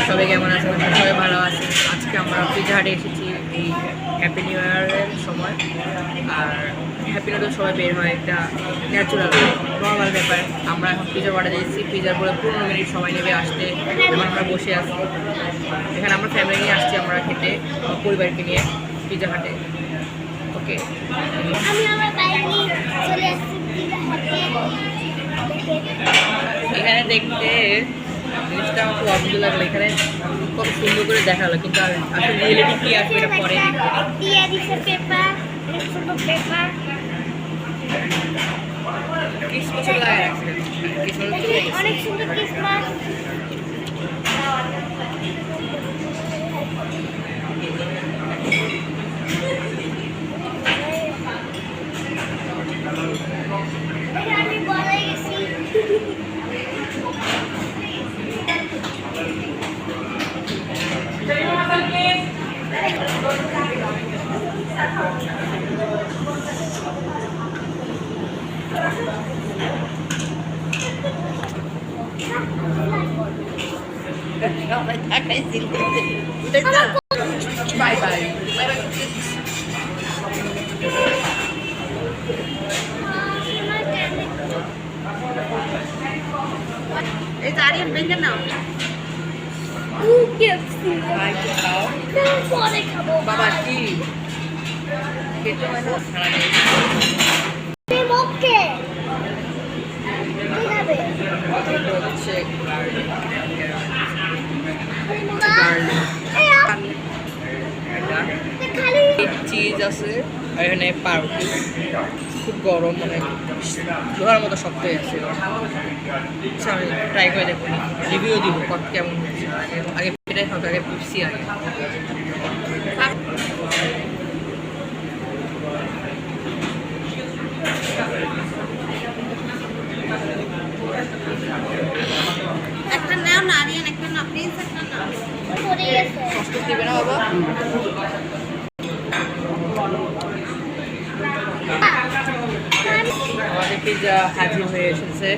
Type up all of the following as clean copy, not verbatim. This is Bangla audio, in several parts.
সবাই কেমন আছেন? সবাই ভালো আছেন। আজকে আমরা পিৎজা হাটে এসেছি এই হ্যাপি নিউ ইয়ারের সময়। আর হ্যাপি নিউ ইয়ার সবাই বের হয়, একটা ন্যাচুরাল নর্মাল ব্যাপার। আমরা এখন পিৎজা অর্ডার দিয়েছি। পিৎজার পরে 15 মিনিট সময় নেবে আসতে। এখন আমরা বসে আছি এখানে, আমরা ফ্যামিলি নিয়ে আসছি আমরা খেতে, পরিবারকে নিয়ে পিৎজা হাটে। ওকে, এখানে দেখতে জিনিসটা আমার খুব অদ্ভুত লাগলো। এখানে কত সুন্দর করে দেখালো, কিন্তু আসলে রিয়েলিটি কি আসবে এটা পরে অনেক সুন্দর ক্রিসমাস। আমি বলে গেছি বাই বাই। এই আরিয়ান বেঙ্গল নাও পরে খাবো বাবা। কি খেতে হয় না? ওকে হচ্ছে চিজ আছে আর এখানে পাউরুটি। খুব গরম, মানে লোহার মতো শক্ত হয়ে আছে। আচ্ছা, আমি ট্রাই করে দেখুন, রিভিউ দিব কেমন হচ্ছে। আগে এটাই হবে, আগে পিপসি আগে। একটা নাও না আরিয়ান, একটা না প্লিজ, একটা না পড়ে গেছে। কষ্ট দিবে না বাবা? আমাদের পিৎজা হাজির হয়ে এসেছে।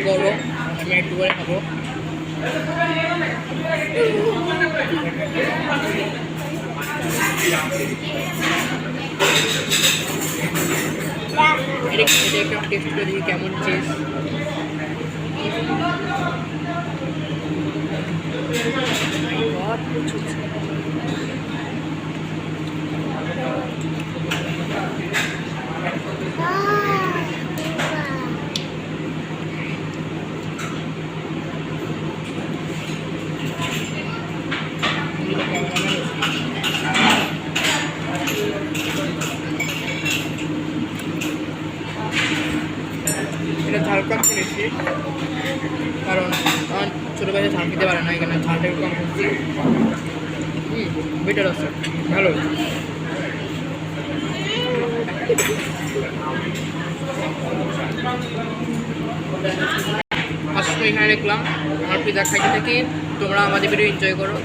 গরম, আমি একটু করে খাবো। এটা একটু টেস্ট করে দেখি কেমন চিজ। এটা ঝাল কম খেয়েছি, কারণ আমার ছোটো ভাইয়া ঝাল খেতে পারে না, এখানে ঝালটা একটু কম খেয়েছি। বেটার আছে, ভালো। আজকে এখানে দেখলাম আমার পিৎজা খাইতে থাকি, তোমরা আমাদের ভিডিও এনজয় করো।